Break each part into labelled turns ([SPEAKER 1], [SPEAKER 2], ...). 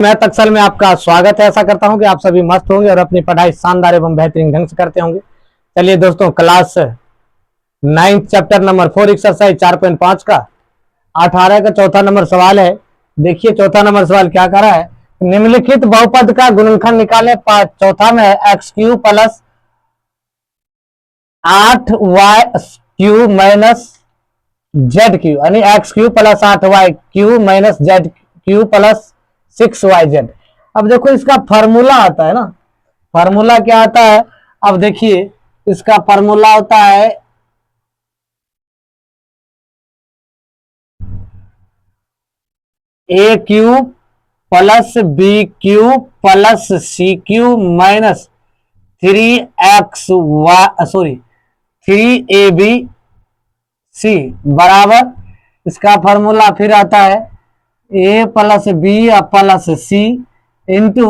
[SPEAKER 1] मैं तक्सल में आपका स्वागत है। ऐसा करता हूं कि आप सभी मस्त होंगे और अपनी पढ़ाई शानदार एवं बेहतरीन ढंग से करते होंगे। चलिए दोस्तों, क्लास 9 चैप्टर नंबर 4 एक्सरसाइज 4.5 का 18 का चौथा नंबर सवाल है। देखिए चौथा नंबर सवाल क्या कर रहा है। निम्नलिखित बहुपद का गुणनखंड निकाले। चौथा में है X cube plus 8y cube minus Z cube, यानी X cube plus 8y cube minus Z cube plus 6yz। अब देखो इसका फार्मूला आता है ना, फार्मूला क्या आता है। अब देखिए इसका फार्मूला होता है A cube plus B cube plus C cube minus 3ab C बराबर। इसका फार्मूला फिर आता है A plus B plus C into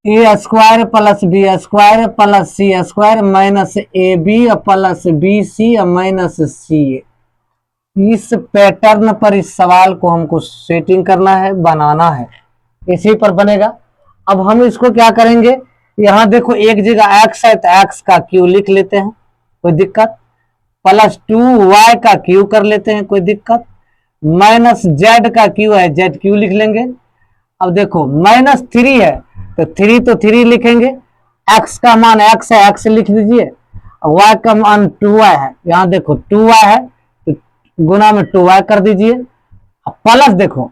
[SPEAKER 1] A square plus B square plus C square minus A B plus B C minus C A. इस pattern पर इस सवाल को हमको सेटिंग करना है, बनाना है, इसी पर बनेगा। अब हम इसको क्या करेंगे, यहां देखो एक जगह एक्स है तो एक्स का क्यू लिख लेते हैं, कोई दिक्कत। प्लस 2y का क्यू कर लेते हैं, कोई दिक्कत। माइनस जेड का क्यू है, जेड क्यू लिख लेंगे। अब देखो माइनस 3 है तो 3 लिखेंगे। एक्स का मान एक्स है, एक्स लिख दीजिए। y का मान 2y है, यहां देखो 2y है तो गुना में 2y कर दीजिए। प्लस देखो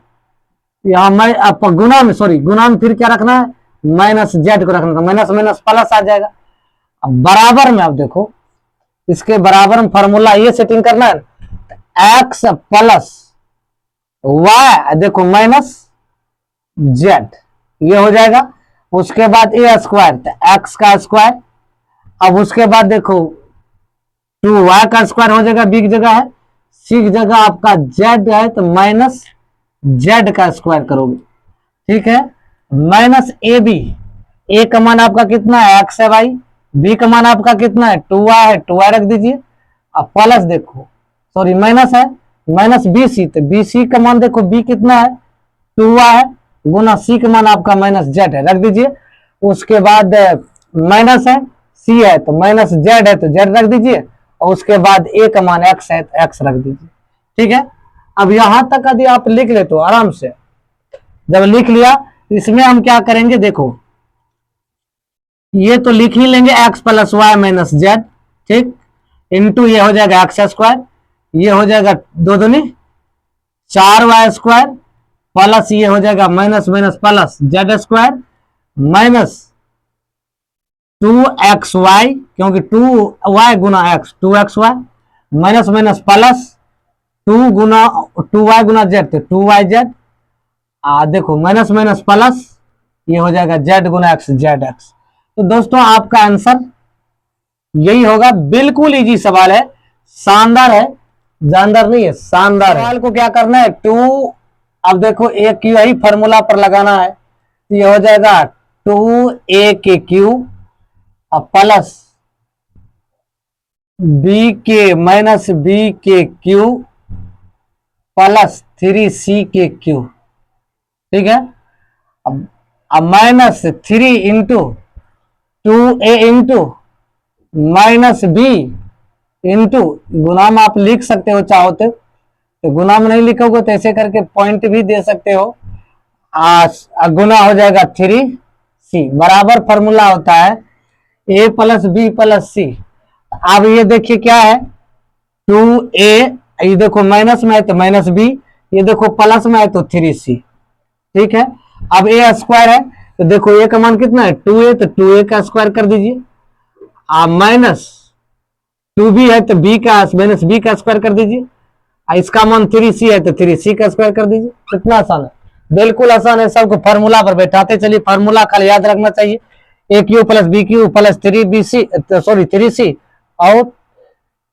[SPEAKER 1] यहां मैं गुना में गुना में फिर क्या रखना है, माइनस जेड को रखना, माइनस माइनस प्लस आ जाएगा। अब बराबर में अब देखो इसके बराबर में फॉर्मूला ये सेटिंग करना है, एक्स प्लस वाई देखो माइनस जेड, ये हो जाएगा। उसके बाद ए स्क्वायर तो एक्स का स्क्वायर। अब उसके बाद देखो 2y का स्क्वायर हो जाएगा, बी की जगह है, सी की जगह आपका जेड है तो माइनस जेड का स्क्वायर करोगे, ठीक है। माइनस ए बी, ए का मान आपका कितना है, एक्स है भाई। बी का मान आपका कितना है, 2y है, 2y रख दीजिए। अब प्लस देखो माइनस है, माइनस बी सी, तो बी सी का मान देखो बी कितना है, 2y है, गुना सी का मान आपका माइनस जेड है, रख दीजिए। उसके बाद माइनस है, सी है तो माइनस जेड है तो जेड रख दीजिए। और उसके बाद ए का मान एक्स है तो एक्स रख दीजिए, ठीक है। अब यहां तक यदि आप लिख ले तो आराम से, जब लिख लिया इसमें हम क्या करेंगे, देखो ये तो लिख ही लेंगे X plus Y minus Z, ठीक। इंटू ये हो जाएगा एक्स स्क्वायर, ये हो जाएगा 2 दूनी 4y स्क्वायर, प्लस ये हो जाएगा minus minus plus Z square minus 2xy, क्योंकि 2y गुना X 2xy minus minus plus 2y गुना जेड तो 2yz। देखो माइनस माइनस प्लस ये हो जाएगा जेड गुना एक्स जेड एक्स। तो दोस्तों आपका आंसर यही होगा। बिल्कुल इजी सवाल है, शानदार है, जानदार नहीं है, शानदार है। सवाल को क्या करना है, 2, अब देखो ए क्यू ही फॉर्मूला पर लगाना है, तो ये हो जाएगा 2a के क्यू प्लस बी के माइनस बी के क्यू प्लस 3c के क्यू, ठीक है। अब minus 3 into 2a into minus B into, गुना में आप लिख सकते हो चाहो तो गुना में नहीं लिखोगे तो ऐसे करके पॉइंट भी दे सकते हो। गुना हो जाएगा 3c बराबर फॉर्मूला होता है a प्लस बी प्लस सी। अब ये देखिए क्या है, 2a, ये देखो माइनस में है तो माइनस बी, ये देखो प्लस में है तो 3c, ठीक है। अब a स्क्वायर है तो देखो a का मान कितना है, 2a, तो 2a का स्क्वायर कर दीजिए। माइनस 2b है तो b का माइनस b का स्क्वायर कर दीजिए। इसका मान 3c है तो 3c का स्क्वायर कर दीजिए। कितना आसान है, बिल्कुल आसान है। सबको फार्मूला पर बैठाते चलिए, फार्मूला खाली याद रखना चाहिए, A cube plus B cube plus 3c और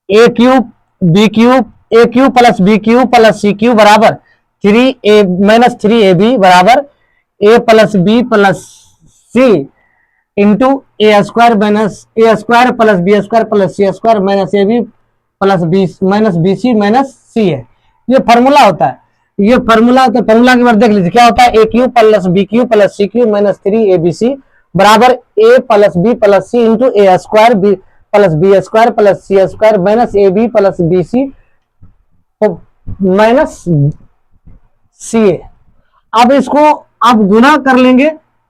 [SPEAKER 1] A cube B cube, A cube plus B cube plus C cube बराबर 3a माइनस 3ab बराबर a plus B plus C into A square minus A square plus B square plus C square minus A B plus B minus B C minus C है। ये formula होता है। ये formula, तो formula के बाद देख लीजिए क्या होता है, A cube plus B cube plus C cube minus 3 ABC बराबर A plus B plus C into A square B plus B square plus C square minus A B plus B C minus C A. अब इसको आप गुना कर लेंगे,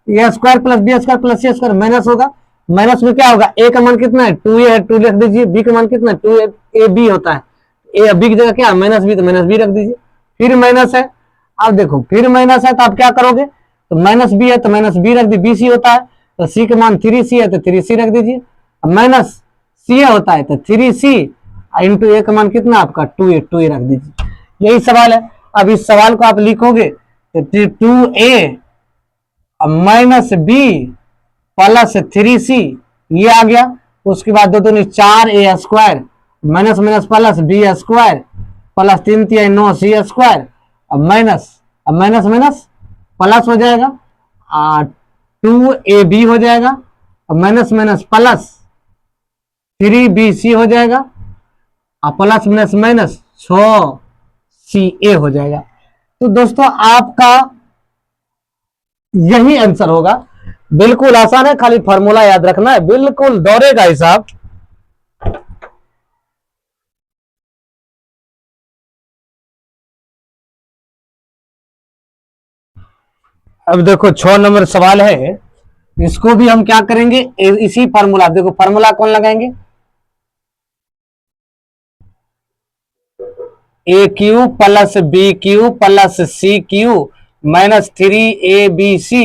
[SPEAKER 1] A square plus B square plus C square minus होगा, minus में क्या होगा, ए का मान कितना है 2a है, 2 लिख दीजिए, बी का मान कितना है 2ab होता है, ए बी की जगह क्या माइनस बी, तो माइनस बी रख दीजिए, फिर माइनस है। अब देखो फिर माइनस है तो आप क्या करोगे, तो माइनस बी है तो माइनस बी रख दी, बी सी होता है तो सी का मान 3c है तो 3c रख दीजिए, माइनस सी होता है तो 3c इंटू ए का मान कितना आपका 2a रख दीजिए। यही सवाल है। अब इस सवाल को आप लिखोगे तो 2a minus B plus 3c ये आ गया। उसके बाद दो दूनी 4a square minus minus plus B square plus 3 3 9 C square minus minus minus plus हो जाएगा 2ab हो जाएगा, माइनस माइनस प्लस 3bc हो जाएगा और प्लस माइनस माइनस 6ca हो जाएगा। तो दोस्तों आपका यही आंसर होगा। बिल्कुल आसान है, खाली फॉर्मूला याद रखना है, बिल्कुल दौड़ेगा हिसाब। अब देखो 6 नंबर सवाल है, इसको भी हम क्या करेंगे, इसी फॉर्मूला, देखो फॉर्मूला कौन लगाएंगे, A cube plus B cube plus C cube minus 3abc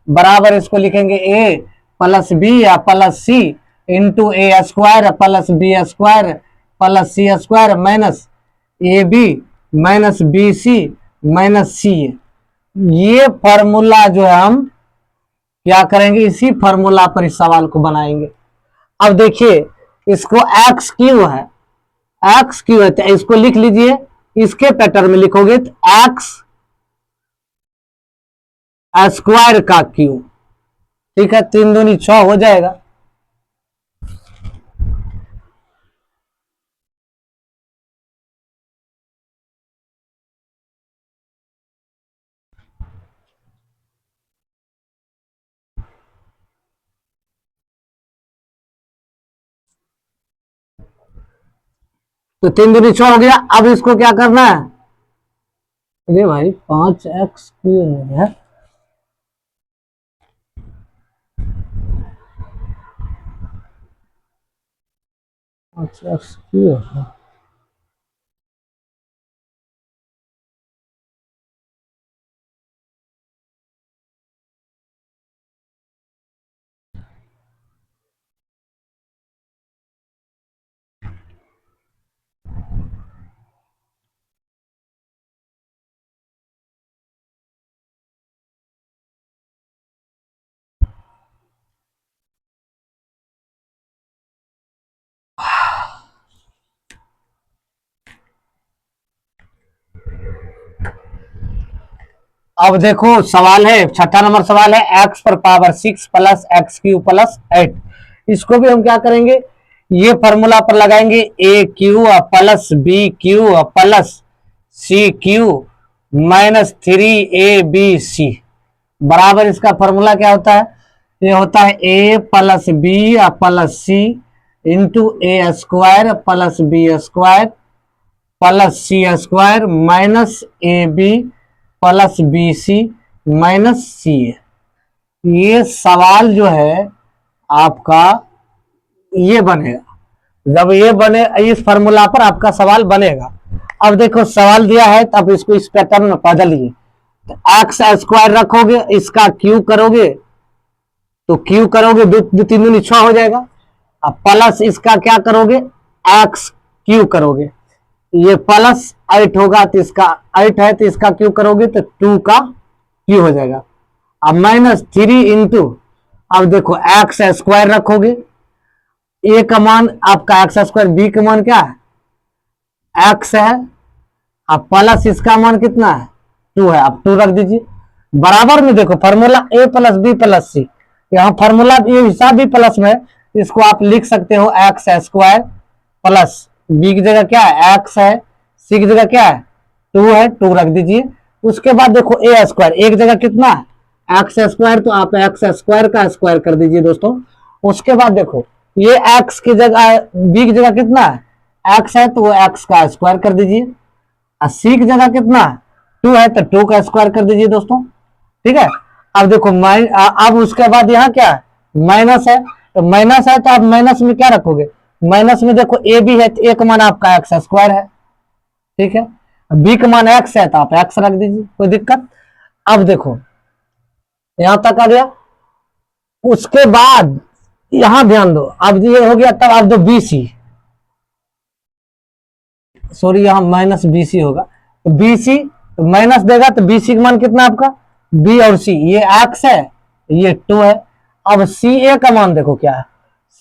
[SPEAKER 1] बराबर इसको लिखेंगे ए प्लस बी या plus C into A square plus B square plus C square minus A B minus B C minus C. ये formula जो है हम क्या करेंगे, इसी फॉर्मूला पर इस सवाल को बनाएंगे। अब देखिए इसको एक्स क्यू है, एक्स क्यू है तो इसको लिख लीजिए, इसके पैटर्न में लिखोगे तो एक्स स्क्वायर का क्यू, ठीक है, 3 दूनी 6 हो जाएगा। तो 3 दूनी 6 हो गया। अब इसको क्या करना है, अरे भाई 5x क्यू है, x क्यू है, अब देखो सवाल है, 6ठा नंबर सवाल है, एक्स पर power 6 plus x cube plus 8। इसको भी हम क्या करेंगे, ये फॉर्मूला पर लगाएंगे, A cube plus B cube plus C cube minus 3abc बराबर इसका फॉर्मूला क्या होता है, ये होता है A plus B plus C into A square plus B square plus C square minus A B plus B C minus C A. ये सवाल जो है आपका ये बनेगा, जब ये बने इस फॉर्मूला पर आपका सवाल बनेगा। अब देखो सवाल दिया है तो अब इसको इस पैटर्न में बदलिए, तो एक्स स्क्वायर रखोगे, इसका क्यू करोगे तो क्यू करोगे 2 3 दूनी 6 हो जाएगा, अब प्लस इसका क्या करोगे एक्स क्यू करोगे, ये प्लस 8 होगा तो इसका 8 है तो इसका क्यू करोगे तो 2 का क्यू हो जाएगा। अब माइनस 3 इंटू, अब देखो एक्स स्क्वायर रखोगे, ए का मान आपका एक्स स्क्वायर, बी का मान क्या है एक्स है, अब प्लस इसका मान कितना है 2 है, अब 2 रख दीजिए। बराबर में देखो फॉर्मूला ए प्लस बी प्लस सी, यहाँ फॉर्मूला ये हिसाब भी प्लस में, इसको आप लिख सकते हो एक्स स्क्वायर प्लस बी की जगह क्या है एक्स है, सी की जगह क्या है 2 है, 2 रख दीजिए। उसके बाद देखो ए स्क्वायर, एक जगह कितना है एक्स स्क्वायर, तो आप एक्स स्क्वायर का स्क्वायर कर दीजिए दोस्तों। उसके बाद देखो ये एक्स की जगह बी की जगह कितना है एक्स है, तो वो एक्स का स्क्वायर कर दीजिए। और सी की जगह कितना है 2 है, तो 2 का स्क्वायर कर दीजिए दोस्तों। ठीक है, अब देखो अब उसके बाद यहाँ क्या है माइनस है, तो माइनस है तो आप माइनस में क्या रखोगे, माइनस में देखो ए बी है, तो एक मान आपका एक्स स्क्वायर है। ठीक है, बी का मान एक्स है तो आप एक्स रख दीजिए, कोई दिक्कत। अब देखो यहां तक आ गया। उसके बाद यहां ध्यान दो, अब ये हो गया, तब आप दो बी सी, सॉरी यहां माइनस बी सी होगा, तो बी सी तो माइनस देगा, तो बी सी का मान कितना आपका बी और सी, ये एक्स है ये 2 है। अब सी ए का मान देखो क्या है,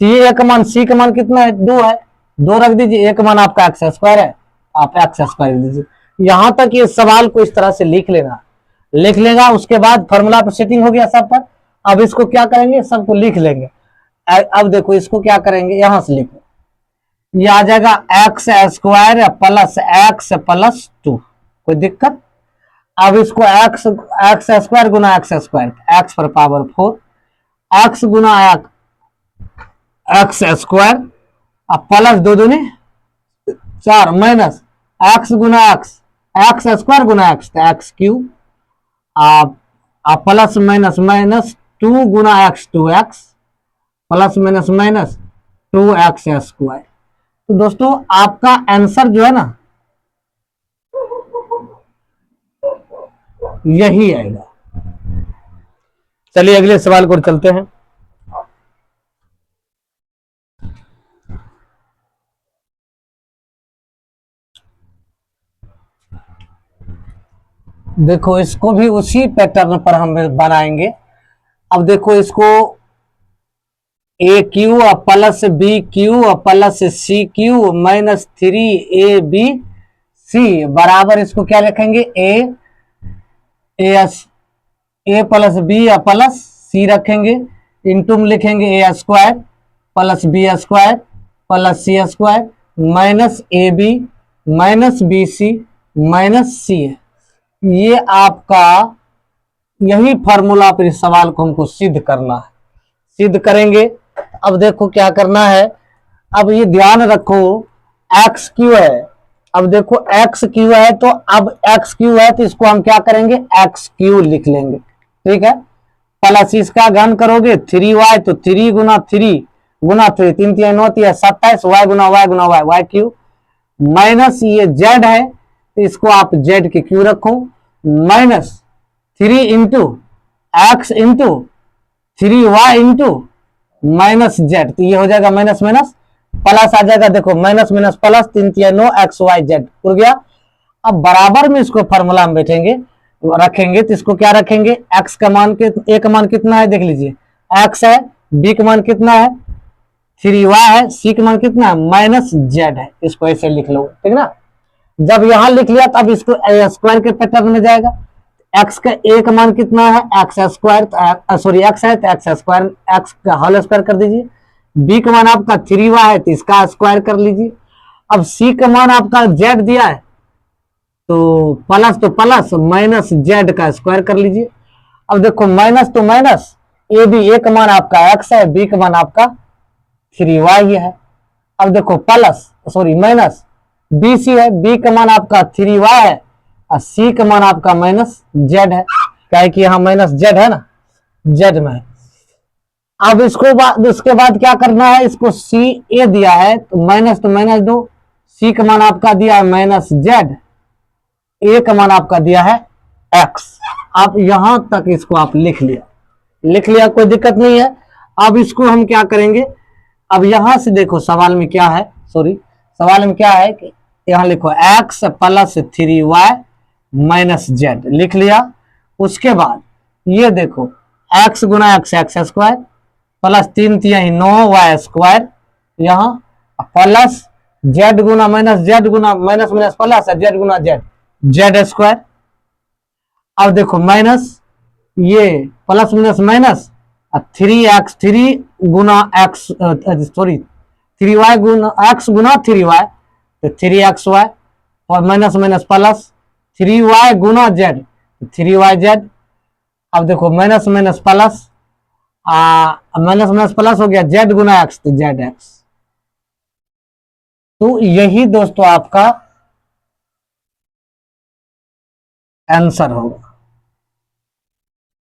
[SPEAKER 1] सी ए का मान, सी का मान कितना है 2 है, 2 रख दीजिए, एक मान आपका एक्स स्क्वायर है, आप एक्स स्क्वायर दीजिए। यहां तक ये सवाल को इस तरह से लिख लेना, लिख लेगा। उसके बाद फॉर्मूला पर सेटिंग हो गया सब पर। अब इसको क्या करेंगे, सबको लिख लेंगे। अब देखो इसको क्या करेंगे, यहां से लिखो, ये आ जाएगा X square plus X plus 2, कोई दिक्कत। अब इसको एक्स एक्स स्क्वायर गुना एक्स स्क्वायर, एक्स पर पावर 4, एक्स गुना एक्स स्क्वायर, अब प्लस 2 दूनी 4 माइनस एक्स गुना एक्स, एक्स स्क्वायर गुना एक्स, तो एक्स क्यूब, आप प्लस माइनस माइनस 2 गुना X 2x, plus minus minus 2x square. तो दोस्तों आपका आंसर जो है ना यही आएगा। चलिए अगले सवाल को चलते हैं। देखो इसको भी उसी पैटर्न पर हम बनाएंगे। अब देखो इसको A cube plus B cube plus C cube minus 3ab C बराबर, इसको क्या लिखेंगे A plus B plus C रखेंगे, इंटू में लिखेंगे A square plus B square plus C square minus A B minus B C minus C है। ये आपका यही फॉर्मूला पर इस सवाल को हमको सिद्ध करना है, सिद्ध करेंगे। अब देखो क्या करना है, अब ये ध्यान रखो एक्स क्यू है, अब देखो एक्स क्यू है, तो अब एक्स क्यू है तो इसको हम क्या करेंगे एक्स क्यू लिख लेंगे। ठीक है, प्लस इसका घन करोगे 3y, तो 3 गुना 3 गुना 3, 3 3 9 3 27, y गुना y गुना y, y क्यू माइनस ये z है तो इसको आप z के क्यू रखो, minus 3 into x into 3y into minus z, तो ये हो जाएगा माइनस माइनस प्लस आ जाएगा। देखो minus minus plus 3 3 9 X Y Z उड़ गया। अब बराबर में इसको फॉर्मूला में बैठेंगे रखेंगे, तो इसको क्या रखेंगे एक्स का मान ए का मान कितना है देख लीजिए, एक्स है, बी का मान कितना है 3y है, सी का मान कितना है माइनस जेड है, इसको ऐसे लिख लो। ठीक ना, जब यहां लिख लिया तब इसको स्क्वायर के पैटर्न में जाएगा। एक्स का ए का मान कितना है एक्स स्क्वायर, सॉरी एक्स है तो एक्स स्क्वायर, एक्स का होल स्क्वायर कर दीजिए। बी का मान आपका 3y है तो इसका स्क्वायर कर लीजिए। अब सी का मान आपका जेड दिया है तो प्लस माइनस जेड का स्क्वायर कर लीजिए। अब देखो माइनस तो माइनस, ए बी, ए का मान आपका एक्स है, बी का मान आपका 3y है। अब देखो plus sorry minus B C है, बी का मान आपका 3y है और सी का मान आपका माइनस जेड है, क्या है कि यहाँ माइनस जेड है ना, जेड में है। अब इसके बाद क्या करना है, इसको सी ए दिया है तो माइनस दो, सी का मान आपका दिया है माइनस जेड, ए का मान आपका दिया है एक्स। आप यहां तक इसको आप लिख लिया कोई दिक्कत नहीं है। अब इसको हम क्या करेंगे, अब यहां से देखो सवाल में क्या है, सवाल में क्या है कि यहां लिखो x plus 3y minus Z लिख लिया। उसके बाद ये देखो एक्स गुना X X square plus 3 3 9y square, यहाँ प्लस जेड गुना माइनस माइनस प्लस है जेड गुना जेड स्क्वायर। अब देखो माइनस ये प्लस माइनस माइनस 3x 3 गुना एक्स सॉरी 3y गुना एक्स गुना 3y तो 3xy और माइनस माइनस प्लस 3y गुना z, 3yz। अब देखो minus minus plus, minus minus plus हो गया, z गुना x तो zx। तो यही दोस्तों आपका आंसर होगा।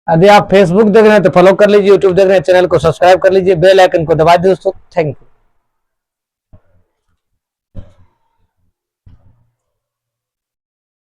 [SPEAKER 1] यदि आप फेसबुक देख रहे हैं तो फॉलो कर लीजिए, यूट्यूब देख रहे हैं चैनल को सब्सक्राइब कर लीजिए, बेल आइकन को दबा दीजिए दोस्तों। Thank you.